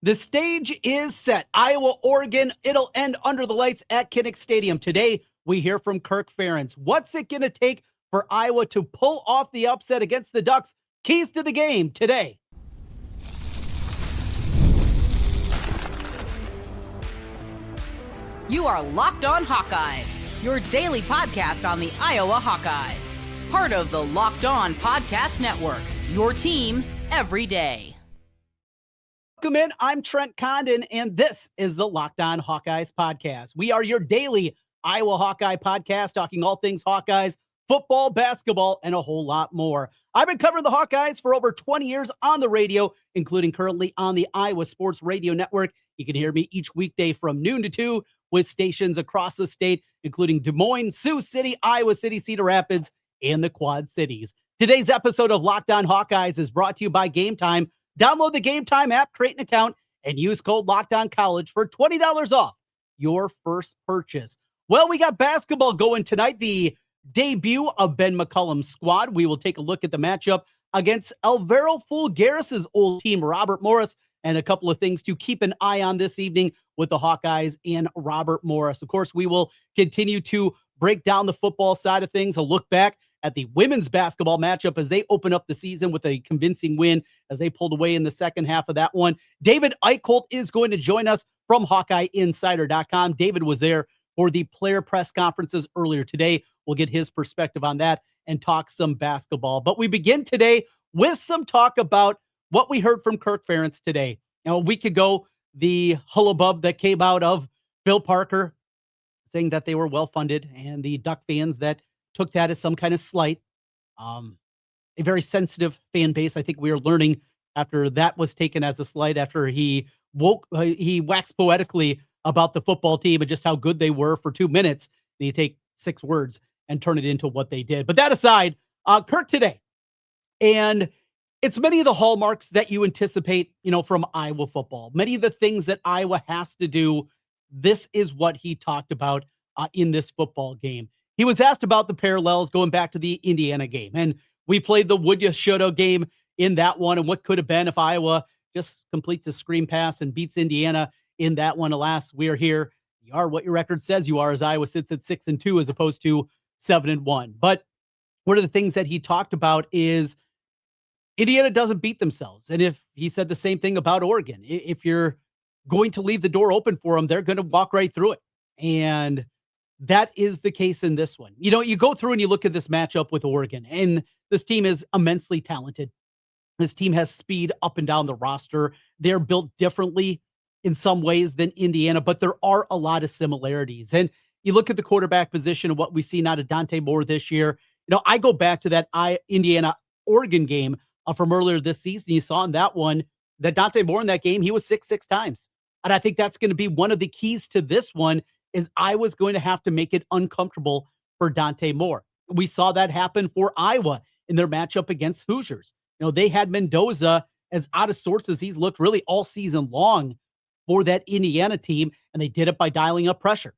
The stage is set. Iowa, Oregon. It'll end under the lights at Kinnick Stadium. Today, we hear from Kirk Ferentz. What's it going to take for Iowa to pull off the upset against the Ducks? Keys to the game today. You are Locked On Hawkeyes, your daily podcast on the Iowa Hawkeyes. Part of the Locked On Podcast Network, your team every day. Welcome in. I'm Trent Condon, and this is the Locked On Hawkeyes podcast. We are your daily Iowa Hawkeye podcast, talking all things Hawkeyes, football, basketball, and a whole lot more. I've been covering the Hawkeyes for over 20 years on the radio, including currently on the Iowa Sports Radio Network. You can hear me each weekday from noon to 2 with stations across the state, including Des Moines, Sioux City, Iowa City, Cedar Rapids, and the Quad Cities. Today's episode of Locked On Hawkeyes is brought to you by Game Time. Download the Game Time app, create an account, and use code LOCKEDONCollege for $20 off your first purchase. Well, we got basketball going tonight, the debut of Ben McCollum's squad. We will take a look at the matchup against Alvaro Fulgaris' old team, Robert Morris, and a couple of things to keep an eye on this evening with the Hawkeyes and Robert Morris. Of course, we will continue to break down the football side of things, a look back at the women's basketball matchup as they open up the season with a convincing win as they pulled away in the second half of that one. David Eickholt is going to join us from HawkeyeInsider.com. David was there for the player press conferences earlier today. We'll get his perspective on that and talk some basketball. But we begin today with some talk about what we heard from Kirk Ferentz today. Now, a week ago, the hullabub that came out of Bill Parker saying that they were well-funded, and the Duck fans that took that as some kind of slight. A very sensitive fan base. I think we are learning after that was taken as a slight, after he waxed poetically about the football team and just how good they were for 2 minutes. And you take 6 words and turn it into what they did. But that aside, Kirk today, and it's many of the hallmarks that you anticipate, from Iowa football. Many of the things that Iowa has to do. This is what he talked about in this football game. He was asked about the parallels going back to the Indiana game. And we played the woulda, shoulda game in that one, and what could have been if Iowa just completes a screen pass and beats Indiana in that one. Alas, we are here. You are what your record says you are, as Iowa sits at 6-2 as opposed to 7-1. But one of the things that he talked about is Indiana doesn't beat themselves. And if he said the same thing about Oregon, if you're going to leave the door open for them, they're going to walk right through it. And that is the case in this one. You go through and you look at this matchup with Oregon, and this team is immensely talented. This team has speed up and down the roster. They're built differently in some ways than Indiana, but there are a lot of similarities. And you look at the quarterback position and what we see out of Dante Moore this year. I go back to that Indiana-Oregon game from earlier this season. You saw in that one that Dante Moore in that game, he was 6 times. And I think that's going to be one of the keys to this one, is Iowa's going to have to make it uncomfortable for Dante Moore. We saw that happen for Iowa in their matchup against Hoosiers. They had Mendoza as out of sorts as he's looked really all season long for that Indiana team, and they did it by dialing up pressure.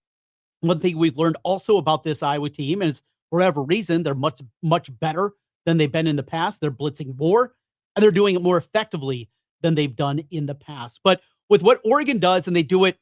One thing we've learned also about this Iowa team is, for whatever reason, they're much, much better than they've been in the past. They're blitzing more, and they're doing it more effectively than they've done in the past. But with what Oregon does, and they do it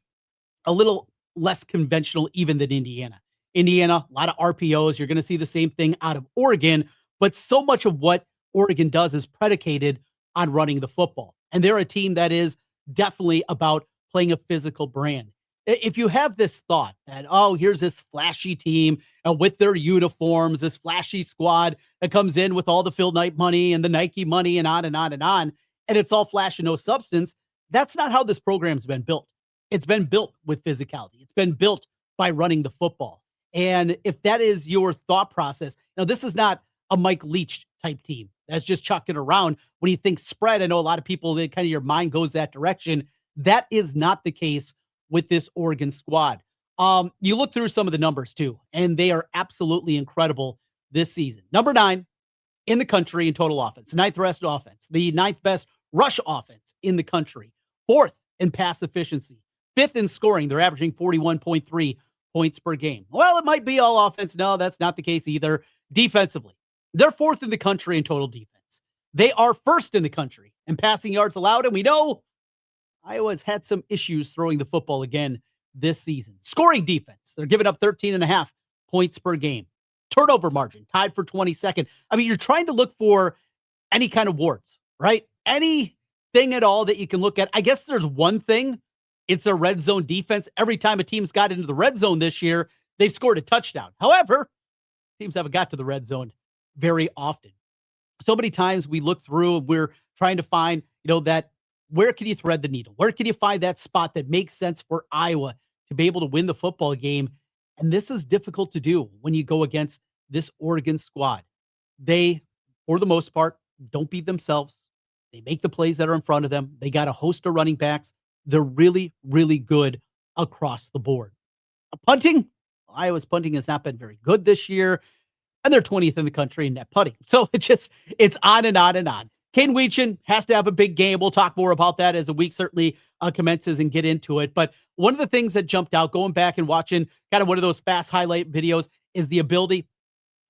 a little less conventional even than Indiana. Indiana, a lot of RPOs. You're going to see the same thing out of Oregon, but so much of what Oregon does is predicated on running the football. And they're a team that is definitely about playing a physical brand. If you have this thought that, here's this flashy team with their uniforms, this flashy squad that comes in with all the Phil Knight money and the Nike money and on and on and on, and it's all flash and no substance, that's not how this program's been built. It's been built with physicality. It's been built by running the football. And if that is your thought process, this is not a Mike Leach type team that's just chucking around. When you think spread, I know a lot of people, that kind of your mind goes that direction. That is not the case with this Oregon squad. You look through some of the numbers too, and they are absolutely incredible this season. Number 9 in the country in total offense, 9th best offense, the 9th best rush offense in the country, 4th in pass efficiency, 5th in scoring. They're averaging 41.3 points per game. Well, it might be all offense. No, that's not the case either. Defensively, they're 4th in the country in total defense. They are 1st in the country in passing yards allowed, and we know Iowa's had some issues throwing the football again this season. Scoring defense, they're giving up 13.5 points per game. Turnover margin, tied for 22nd. I mean, you're trying to look for any kind of warts, right? Anything at all that you can look at. I guess there's one thing. It's their red zone defense. Every time a team's got into the red zone this year, they've scored a touchdown. However, teams haven't got to the red zone very often. So many times we look through and we're trying to find, that where can you thread the needle? Where can you find that spot that makes sense for Iowa to be able to win the football game? And this is difficult to do when you go against this Oregon squad. They, for the most part, don't beat themselves. They make the plays that are in front of them. They got a host of running backs. They're really, really good across the board. Punting, Iowa's punting has not been very good this year, and they're 20th in the country in net punting. So it's on and on and on. Kane Weechin has to have a big game. We'll talk more about that as the week certainly commences and get into it. But one of the things that jumped out, going back and watching kind of one of those fast highlight videos, is the ability,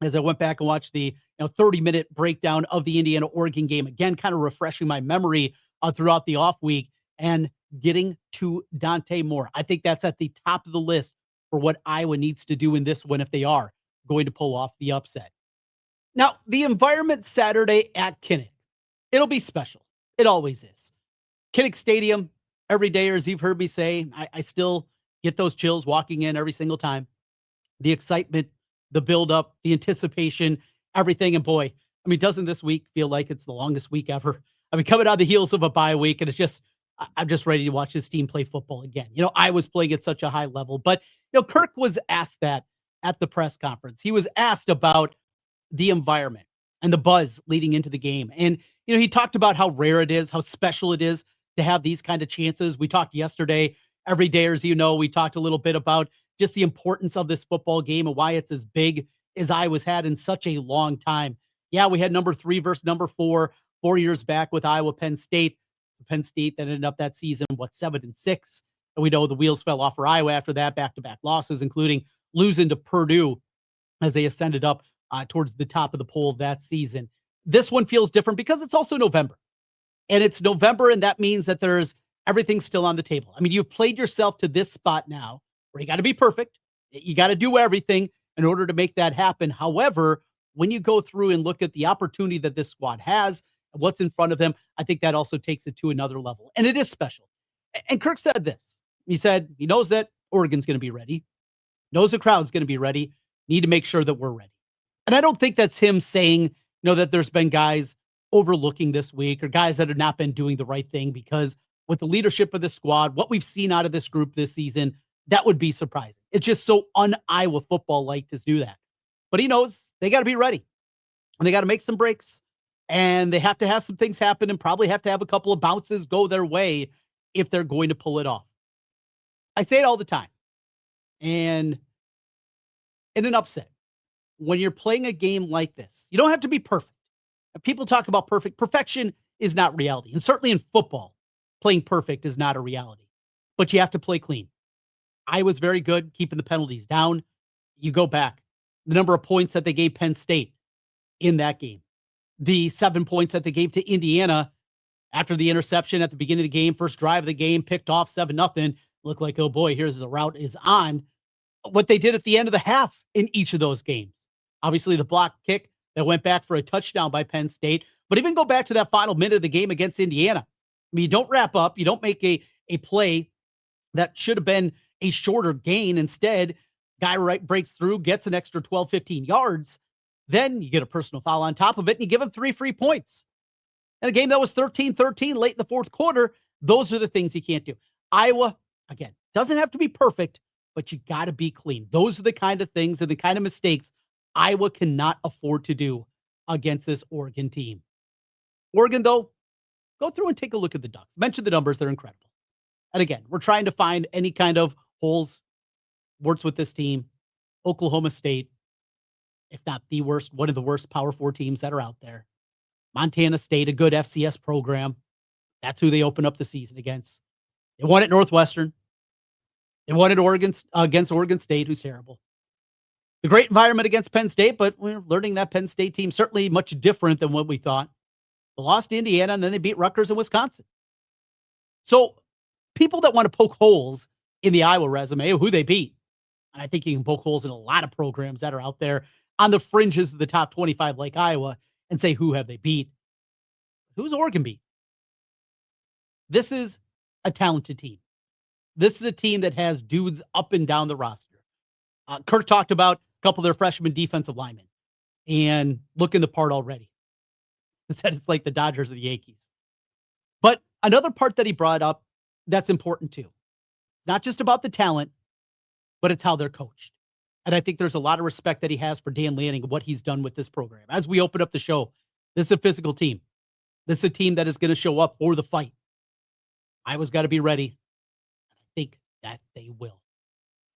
as I went back and watched the 30-minute breakdown of the Indiana-Oregon game, again, kind of refreshing my memory throughout the off week, and getting to Dante Moore. I think that's at the top of the list for what Iowa needs to do in this one if they are going to pull off the upset. Now, the environment Saturday at Kinnick, it'll be special. It always is. Kinnick Stadium, every day, or as you've heard me say, I still get those chills walking in every single time. The excitement, the buildup, the anticipation, everything. And boy, I mean, doesn't this week feel like it's the longest week ever? I mean, coming on the heels of a bye week, and I'm just ready to watch this team play football again. I was playing at such a high level, but Kirk was asked that at the press conference. He was asked about the environment and the buzz leading into the game. And, he talked about how rare it is, how special it is to have these kind of chances. We talked yesterday, every day, as we talked a little bit about just the importance of this football game and why it's as big as Iowa's had in such a long time. Yeah, we had number 3 versus number 4 years back with Iowa, Penn State. Penn State that ended up that season, 7-6. And we know the wheels fell off for Iowa after that, back-to-back losses, including losing to Purdue as they ascended up towards the top of the poll that season. This one feels different because it's also November. And it's November, and that means that everything's still on the table. I mean, you've played yourself to this spot now where you got to be perfect. You got to do everything in order to make that happen. However, when you go through and look at the opportunity that this squad has, what's in front of them, I think that also takes it to another level. And it is special. And Kirk said this. He said he knows that Oregon's going to be ready, knows the crowd's going to be ready, need to make sure that we're ready. And I don't think that's him saying, that there's been guys overlooking this week or guys that have not been doing the right thing, because with the leadership of the squad, what we've seen out of this group this season, that would be surprising. It's just so un-Iowa football-like to do that. But he knows they got to be ready. And they got to make some breaks. And they have to have some things happen and probably have to have a couple of bounces go their way if they're going to pull it off. I say it all the time. And in an upset, when you're playing a game like this, you don't have to be perfect. People talk about perfect. Perfection is not reality. And certainly in football, playing perfect is not a reality. But you have to play clean. Iowa's very good keeping the penalties down. You go back, the number of points that they gave Penn State in that game. The 7 points that they gave to Indiana after the interception at the beginning of the game, first drive of the game, picked off 7-0. Looked like, oh boy, here's the route is on. What they did at the end of the half in each of those games. Obviously, the block kick that went back for a touchdown by Penn State. But even go back to that final minute of the game against Indiana. I mean, you don't wrap up. You don't make a play that should have been a shorter gain. Instead, guy breaks through, gets an extra 12, 15 yards. Then you get a personal foul on top of it, and you give him 3 free points. And a game that was 13-13 late in the fourth quarter, those are the things you can't do. Iowa, again, doesn't have to be perfect, but you got to be clean. Those are the kind of things and the kind of mistakes Iowa cannot afford to do against this Oregon team. Oregon, though, go through and take a look at the Ducks. Mention the numbers. They're incredible. And again, we're trying to find any kind of holes, warts with this team. Oklahoma State, if not the worst, one of the worst Power 4 teams that are out there. Montana State, a good FCS program. That's who they open up the season against. They won at Northwestern. They won at Oregon against Oregon State, who's terrible. The great environment against Penn State, but we're learning that Penn State team certainly much different than what we thought. They lost to Indiana, and then they beat Rutgers and Wisconsin. So people that want to poke holes in the Iowa resume of who they beat. And I think you can poke holes in a lot of programs that are out there on the fringes of the top 25 like Iowa and say, who have they beat? Who's Oregon beat? This is a talented team. This is a team that has dudes up and down the roster. Kirk talked about a couple of their freshman defensive linemen and looking the part already. He said it's like the Dodgers or the Yankees. But another part that he brought up that's important too. Not just about the talent, but it's how they're coached. And I think there's a lot of respect that he has for Dan Lanning and what he's done with this program. As we open up the show, this is a physical team. This is a team that is going to show up for the fight. Iowa's got to be ready. I think that they will.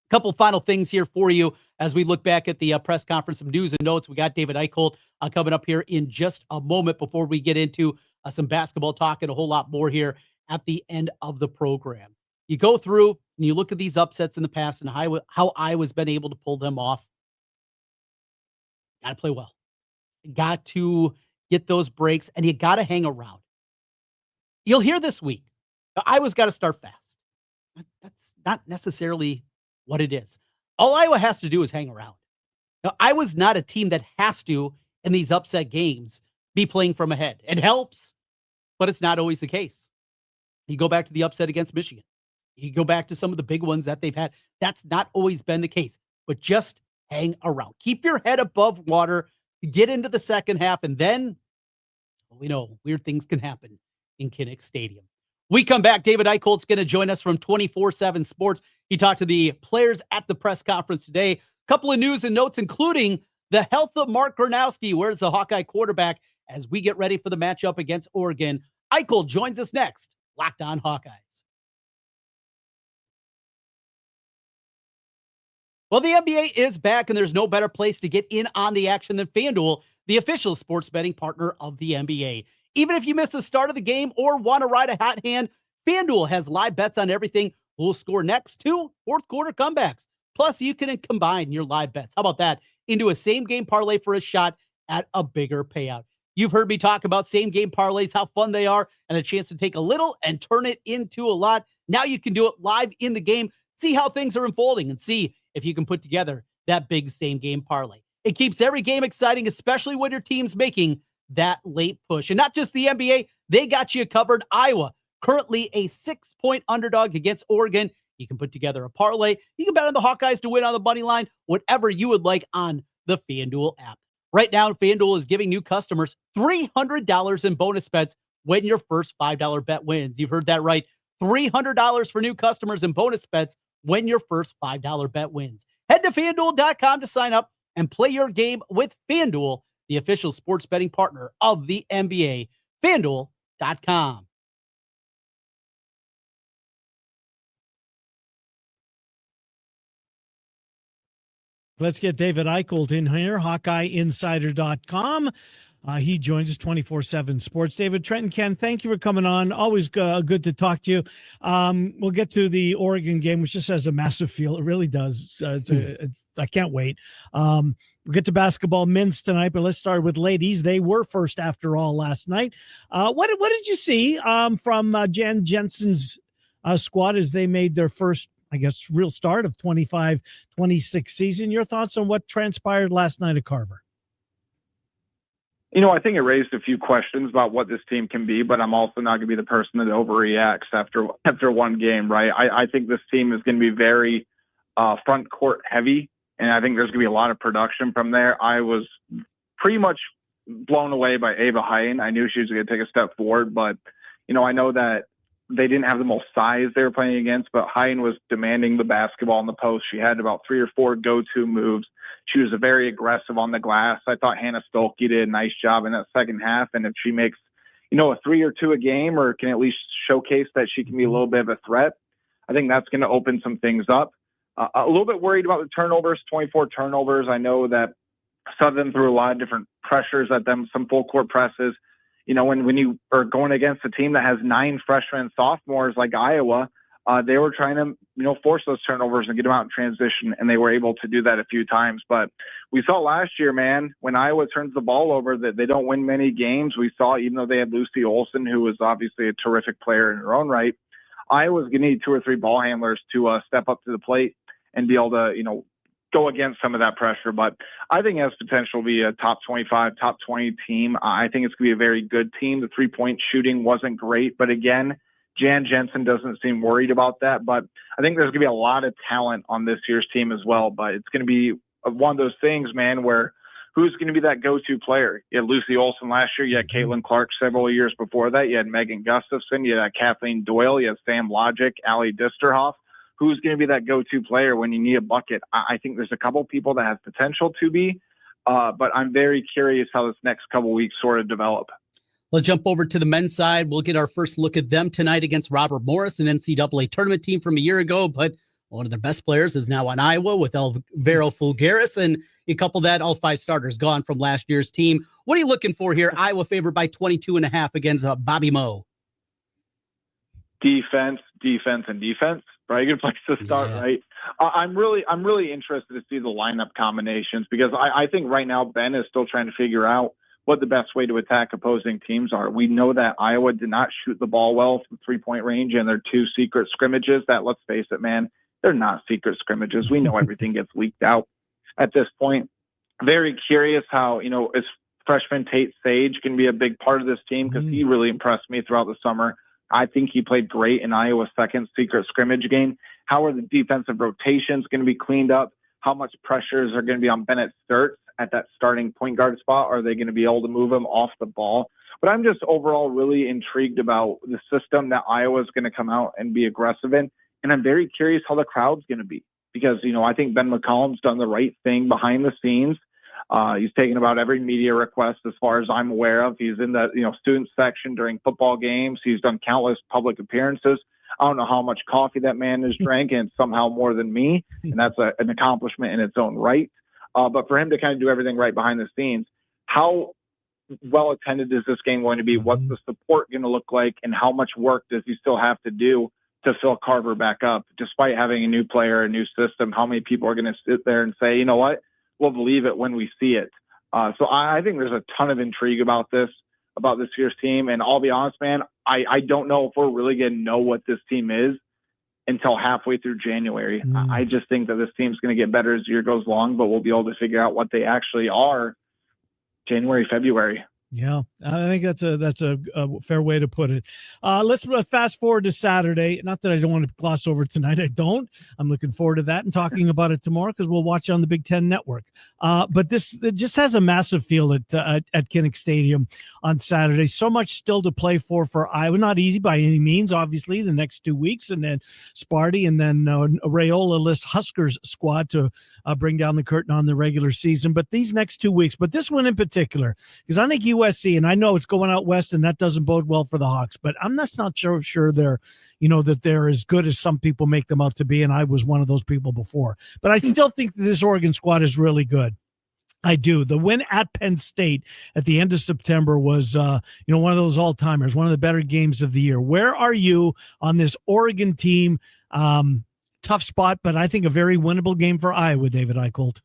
A couple final things here for you as we look back at the press conference, some news and notes. We got David Eickholt coming up here in just a moment before we get into some basketball talk and a whole lot more here at the end of the program. You go through and you look at these upsets in the past and how Iowa's been able to pull them off. Got to play well. Got to get those breaks, and you got to hang around. You'll hear this week, Iowa's got to start fast. That's not necessarily what it is. All Iowa has to do is hang around. Now, Iowa's not a team that has to, in these upset games, be playing from ahead. It helps, but it's not always the case. You go back to the upset against Michigan. You go back to some of the big ones that they've had. That's not always been the case, but just hang around. Keep your head above water, get into the second half, and then we know weird things can happen in Kinnick Stadium. We come back. David Eickholt's going to join us from 24/7 Sports. He talked to the players at the press conference today. A couple of news and notes, including the health of Mark Gronowski. Where's the Hawkeye quarterback as we get ready for the matchup against Oregon? Eickholt joins us next. Locked On Hawkeyes. Well, the NBA is back, and there's no better place to get in on the action than FanDuel, the official sports betting partner of the NBA. Even if you miss the start of the game or want to ride a hot hand, FanDuel has live bets on everything. Who'll score next? 2 fourth-quarter comebacks. Plus, you can combine your live bets. How about that? Into a same-game parlay for a shot at a bigger payout. You've heard me talk about same-game parlays, how fun they are, and a chance to take a little and turn it into a lot. Now you can do it live in the game. See how things are unfolding and see if you can put together that big same-game parlay. It keeps every game exciting, especially when your team's making that late push. And not just the NBA, they got you covered. Iowa, currently a 6-point underdog against Oregon. You can put together a parlay. You can bet on the Hawkeyes to win on the money line, whatever you would like on the FanDuel app. Right now, FanDuel is giving new customers $300 in bonus bets when your first $5 bet wins. You've heard that right. $300 for new customers in bonus bets when your first $5 bet wins. Head to FanDuel.com to sign up and play your game with FanDuel, the official sports betting partner of the NBA. FanDuel.com. Let's get David Eickholt in here, HawkeyeInsider.com. He joins us 24/7 Sports. David, Trent, and Ken, thank you for coming on. Always good to talk to you. We'll get to the Oregon game, which just has a massive feel. It really does. I can't wait. We'll get to basketball men's tonight, but let's start with ladies. They were first after all last night. What did you see from Jan Jensen's squad as they made their first, I guess, real start of 25-26 season? Your thoughts on what transpired last night at Carver? You know, I think it raised a few questions about what this team can be, but I'm also not going to be the person that overreacts after one game, right? I think this team is going to be very front court heavy, and I think there's going to be a lot of production from there. I was pretty much blown away by Ava Heiden. I knew she was going to take a step forward, but, you know, I know that they didn't have the most size they were playing against, but Heiden was demanding the basketball in the post. She had about 3 or 4 go-to moves. She was very aggressive on the glass. I thought Hannah Stolke did a nice job in that second half. And if she makes, you know, a 3 or 2 a game, or can at least showcase that she can be a little bit of a threat, I think that's going to open some things up. A little bit worried about the turnovers, 24 turnovers. I know that Southern threw a lot of different pressures at them, some full court presses. You know, when you are going against a team that has 9 freshmen and sophomores like Iowa, they were trying to, you know, force those turnovers and get them out in transition, and they were able to do that a few times. But we saw last year, man, when Iowa turns the ball over, that they don't win many games. We saw, even though they had Lucy Olson, who was obviously a terrific player in her own right, Iowa's going to need 2 or 3 ball handlers to step up to the plate and be able to, go against some of that pressure. But I think it has potential to be a top 25, top 20 team. I think it's going to be a very good team. The 3-point shooting wasn't great, but again, Jan Jensen doesn't seem worried about that. But I think there's going to be a lot of talent on this year's team as well. But it's going to be one of those things, man, where who's going to be that go-to player? You had Lucy Olson last year. You had Caitlin Clark several years before that. You had Megan Gustafson. You had Kathleen Doyle. You had Sam Logic, Allie Disterhoff. Who's going to be that go-to player when you need a bucket? I think there's a couple people that have potential to be, but I'm very curious how this next couple weeks sort of develop. Let's jump over to the men's side. We'll get our first look at them tonight against Robert Morris, an NCAA tournament team from a year ago, but one of their best players is now on Iowa with Elvira Fulgaris, and you couple that, all 5 starters gone from last year's team. What are you looking for here? Iowa favored by 22.5 against Bobby Moe. Defense, and defense. Right, good place to start. Yeah. Right, I'm really interested to see the lineup combinations because I think right now Ben is still trying to figure out what the best way to attack opposing teams are. We know that Iowa did not shoot the ball well from 3-point range, and their 2 secret scrimmages. That, let's face it, man, they're not secret scrimmages. We know everything gets leaked out at this point. Very curious how is freshman Tate Sage can be a big part of this team because he really impressed me throughout the summer. I think he played great in Iowa's second secret scrimmage game. How are the defensive rotations going to be cleaned up? How much pressures are going to be on Bennett Sturtz at that starting point guard spot? Are they going to be able to move him off the ball? But I'm just overall really intrigued about the system that Iowa is going to come out and be aggressive in. And I'm very curious how the crowd's going to be because, I think Ben McCollum's done the right thing behind the scenes. He's taken about every media request as far as I'm aware of. He's in the student section during football games. He's done countless public appearances. I don't know how much coffee that man has drank, and somehow more than me, and that's an accomplishment in its own right. But for him to kind of do everything right behind the scenes, how well attended is this game going to be? What's the support going to look like, and how much work does he still have to do to fill Carver back up? Despite having a new player, a new system, how many people are going to sit there and say, you know what? We'll believe it when we see it. So I think there's a ton of intrigue about this year's team. And I'll be honest, man, I don't know if we're really going to know what this team is until halfway through January. I just think that this team's going to get better as the year goes along, but we'll be able to figure out what they actually are January, February. Yeah, I think that's a fair way to put it. Let's fast forward to Saturday. Not that I don't want to gloss over tonight. I don't. I'm looking forward to that and talking about it tomorrow because we'll watch it on the Big Ten Network. But it just has a massive feel at Kinnick Stadium on Saturday. So much still to play for Iowa. Not easy by any means, obviously, the next 2 weeks. And then Sparty and then Rayola-less Huskers squad to bring down the curtain on the regular season. But these next 2 weeks, but this one in particular, because I think USC, and I know it's going out west, and that doesn't bode well for the Hawks, but I'm not sure they're, that they're as good as some people make them out to be, and I was one of those people before. But I still think that this Oregon squad is really good. I do. The win at Penn State at the end of September was, one of those all-timers, one of the better games of the year. Where are you on this Oregon team? Tough spot, but I think a very winnable game for Iowa, David Eickholt.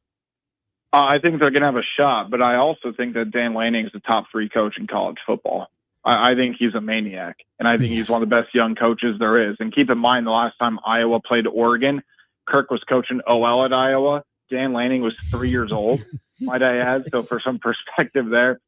I think they're going to have a shot, but I also think that Dan Lanning is the top 3 coach in college football. I think he's a maniac, and I think he's one of the best young coaches there is. And keep in mind, the last time Iowa played Oregon, Kirk was coaching OL at Iowa. Dan Lanning was 3 years old, might I add. So for some perspective there,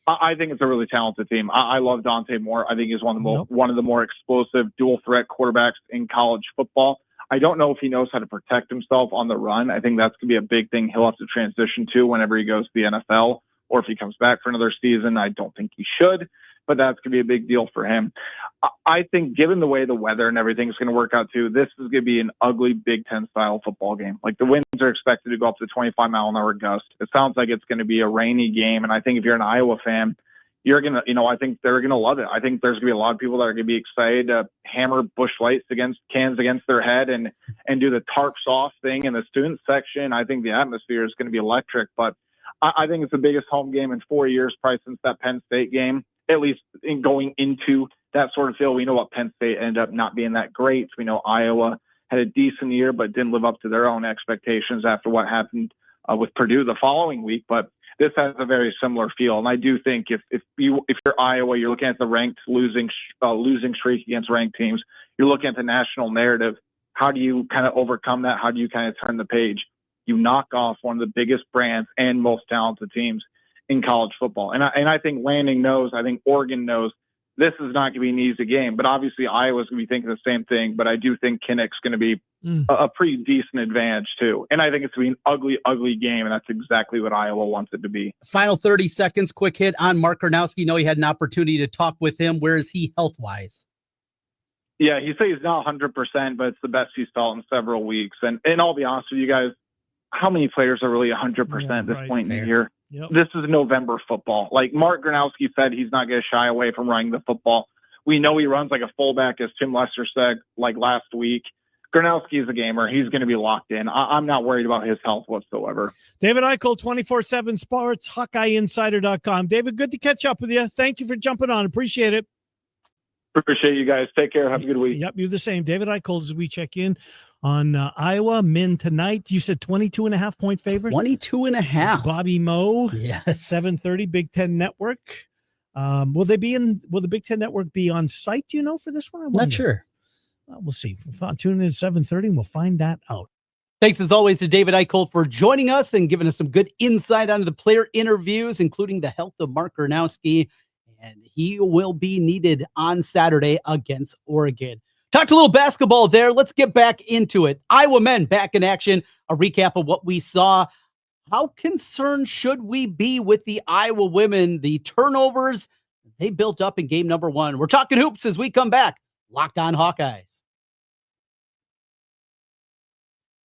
I think it's a really talented team. I love Dante Moore. I think he's one of the more explosive dual threat quarterbacks in college football. I don't know if he knows how to protect himself on the run. I think that's going to be a big thing he'll have to transition to whenever he goes to the NFL, or if he comes back for another season. I don't think he should, but that's going to be a big deal for him. I think given the way the weather and everything is going to work out too, this is going to be an ugly Big Ten style football game. Like the winds are expected to go up to 25-mile-an-hour gust. It sounds like it's going to be a rainy game. And I think if you're an Iowa fan, you're going to, I think they're going to love it. I think there's going to be a lot of people that are going to be excited to hammer bush lights cans against their head and do the tarps off thing in the student section. I think the atmosphere is going to be electric, but I think it's the biggest home game in 4 years, probably since that Penn State game, at least in going into that sort of feel. We know what Penn State ended up not being that great. We know Iowa had a decent year, but didn't live up to their own expectations after what happened with Purdue the following week. But this has a very similar feel. And I do think if you're Iowa, you're looking at the ranked losing streak against ranked teams. You're looking at the national narrative. How do you kind of overcome that? How do you kind of turn the page? You knock off one of the biggest brands and most talented teams in college football. And I think Lanning knows, I think Oregon knows, this is not going to be an easy game. But obviously Iowa's going to be thinking the same thing. But I do think Kinnick's going to be a pretty decent advantage too. And I think it's going to be an ugly, ugly game. And that's exactly what Iowa wants it to be. Final 30 seconds, quick hit on Mark Gronowski. You had an opportunity to talk with him. Where is he health-wise? Yeah, he says he's not 100%, but it's the best he's felt in several weeks. And I'll be honest with you guys, how many players are really 100% at this point in the year? Yep. This is November football. Like Mark Gronowski said, he's not going to shy away from running the football. We know he runs like a fullback, as Tim Lester said, like last week. Gronowski is a gamer. He's going to be locked in. I'm not worried about his health whatsoever. David Eickholt, 24/7 Sports, HawkeyeInsider.com. David, good to catch up with you. Thank you for jumping on. Appreciate it. Appreciate you guys. Take care. Have a good week. Yep, you're the same. David Eickholt, as we check in on Iowa men tonight. You said 22.5-point favorites? 22.5. Bobby Moe. Yes. 7:30 Big Ten Network. Will the Big Ten Network be on site, do you know, for this one? I wonder. Not sure. We'll see. We'll tune in at 7:30 and we'll find that out. Thanks as always to David Eickholt for joining us and giving us some good insight onto the player interviews, including the health of Mark Gronowski. And he will be needed on Saturday against Oregon. Talked a little basketball there. Let's get back into it. Iowa men back in action. A recap of what we saw. How concerned should we be with the Iowa women? The turnovers they built up in game number 1. We're talking hoops as we come back. Locked on Hawkeyes.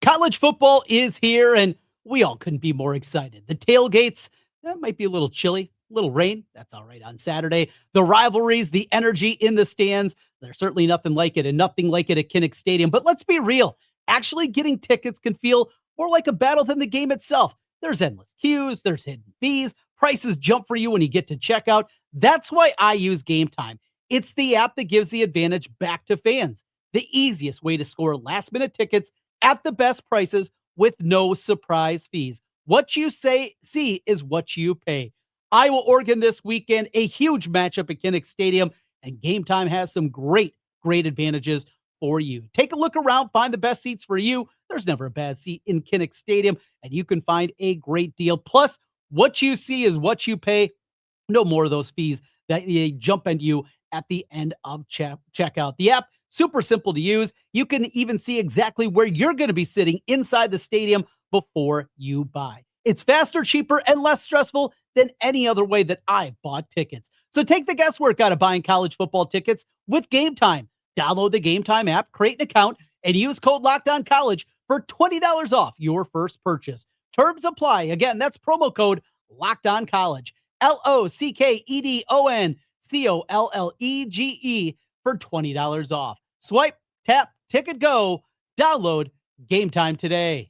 College football is here, and we all couldn't be more excited. The tailgates, that might be a little chilly. Little rain, that's all right on Saturday. The rivalries, the energy in the stands, there's certainly nothing like it, and nothing like it at Kinnick Stadium. But let's be real. Actually getting tickets can feel more like a battle than the game itself. There's endless queues, there's hidden fees, prices jump for you when you get to checkout. That's why I use Game Time. It's the app that gives the advantage back to fans. The easiest way to score last-minute tickets at the best prices with no surprise fees. What you see is what you pay. Iowa, Oregon this weekend, a huge matchup at Kinnick Stadium, and Game Time has some great advantages for you. Take a look around, find the best seats for you. There's never a bad seat in Kinnick Stadium, and you can find a great deal. Plus, what you see is what you pay. No more of those fees that they jump into you at the end of checkout. The app, super simple to use. You can even see exactly where you're going to be sitting inside the stadium before you buy. It's faster, cheaper, and less stressful than any other way that I've bought tickets. So take the guesswork out of buying college football tickets with Game Time. Download the Game Time app, create an account, and use code LOCKEDONCollege for $20 off your first purchase. Terms apply. Again, that's promo code LOCKEDONCollege. LOCKEDONCOLLEGE for $20 off. Swipe, tap, ticket, go. Download Game Time today.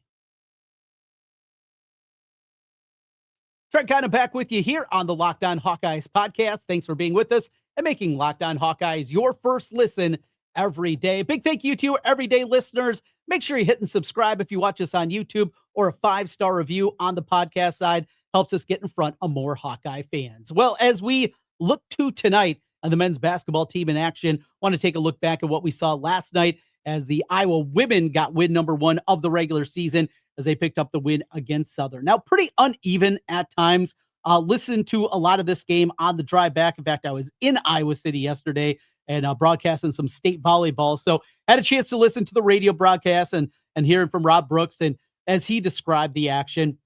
Trent Condon back with you here on the Locked On Hawkeyes podcast. Thanks for being with us and making Locked On Hawkeyes your first listen every day. Big thank you to you everyday listeners. Make sure you hit and subscribe if you watch us on YouTube, or a 5-star review on the podcast side helps us get in front of more Hawkeye fans. Well, as we look to tonight on the men's basketball team in action, want to take a look back at what we saw last night as the Iowa women got win number 1 of the regular season as they picked up the win against Southern. Now, pretty uneven at times. Listened to a lot of this game on the drive back. In fact, I was in Iowa City yesterday and broadcasting some state volleyball. So had a chance to listen to the radio broadcast and hearing from Rob Brooks. And as he described the action,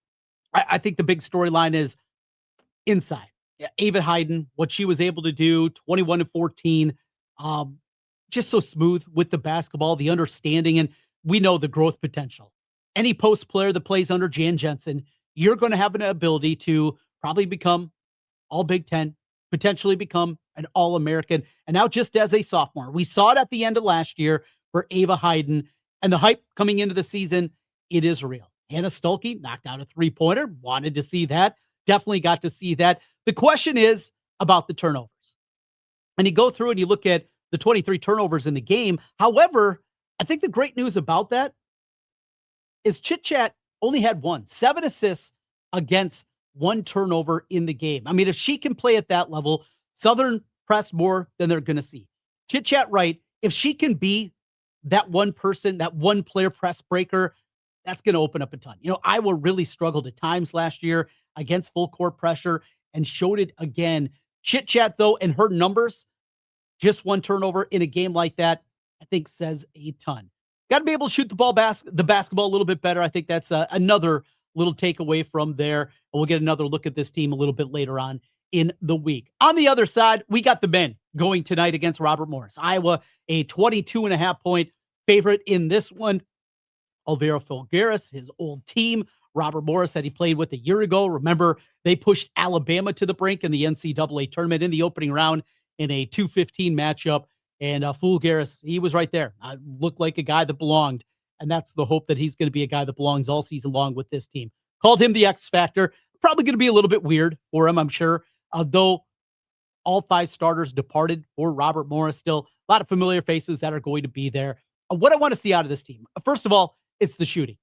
I think the big storyline is inside. Yeah, Ava Heiden, what she was able to do, 21-14, just so smooth with the basketball, the understanding, and we know the growth potential. Any post player that plays under Jan Jensen, you're going to have an ability to probably become all Big Ten, potentially become an All-American. And now just as a sophomore, we saw it at the end of last year for Ava Heiden, and the hype coming into the season, it is real. Hannah Stuelke knocked out a 3-pointer, wanted to see that, definitely got to see that. The question is about the turnovers. And you go through and you look at the 23 turnovers in the game. However, I think the great news about that is Chit Chat only had 7 assists against one turnover in the game. I mean, if she can play at that level, Southern press more than they're going to see. Chit Chat right. If she can be that one person, that one player press breaker, that's going to open up a ton. Iowa really struggled at times last year against full court pressure and showed it again. Chit Chat, though, and her numbers, just one turnover in a game like that, I think says a ton. Got to be able to shoot the basketball a little bit better. I think that's another little takeaway from there. And we'll get another look at this team a little bit later on in the week. On the other side, we got the men going tonight against Robert Morris. Iowa, a 22.5-point favorite in this one. Elvira Filgaris, his old team. Robert Morris that he played with a year ago. Remember, they pushed Alabama to the brink in the NCAA tournament in the opening round in a 2-15 matchup. And Filgaris, he was right there. Looked like a guy that belonged. And that's the hope that he's going to be a guy that belongs all season long with this team. Called him the X Factor. Probably going to be a little bit weird for him, I'm sure. Though all 5 starters departed for Robert Morris. Still a lot of familiar faces that are going to be there. What I want to see out of this team, first of all, it's the shooting.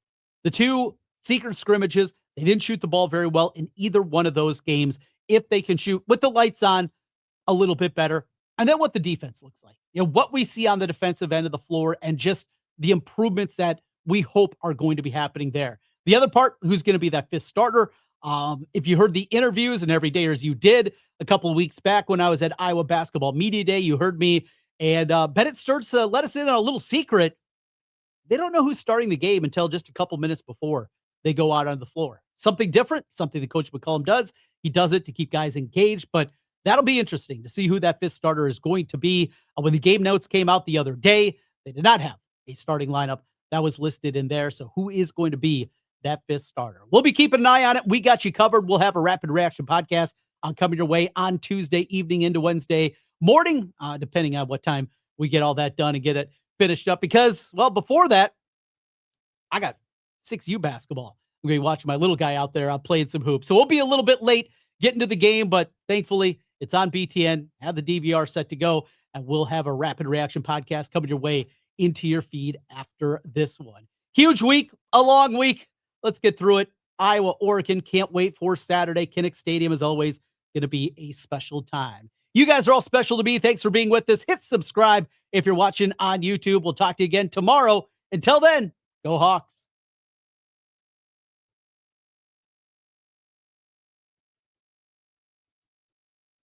The 2 secret scrimmages, they didn't shoot the ball very well in either one of those games. If they can shoot with the lights on a little bit better, and then what the defense looks like, what we see on the defensive end of the floor and just the improvements that we hope are going to be happening there. The other part, who's going to be that 5th starter. If you heard the interviews, and every day as you did a couple of weeks back when I was at Iowa Basketball Media Day, you heard me and Bennett Sturts let us in on a little secret. They don't know who's starting the game until just a couple minutes before they go out on the floor. Something different, something that Coach McCollum does. He does it to keep guys engaged, but that'll be interesting to see who that 5th starter is going to be. When the game notes came out the other day, they did not have a starting lineup that was listed in there. So who is going to be that 5th starter? We'll be keeping an eye on it. We got you covered. We'll have a rapid reaction podcast coming your way on Tuesday evening into Wednesday morning, depending on what time we get all that done and get it finished up. Because, well, before that, I got 6U basketball. I'm going to be watching my little guy out there playing some hoops. So we'll be a little bit late getting to the game, but thankfully it's on BTN. Have the DVR set to go, and we'll have a rapid reaction podcast coming your way into your feed after this one. Huge week, a long week. Let's get through it. Iowa, Oregon. Can't wait for Saturday. Kinnick Stadium is always going to be a special time. You guys are all special to me. Thanks for being with us. Hit subscribe if you're watching on YouTube. We'll talk to you again tomorrow. Until then, go Hawks.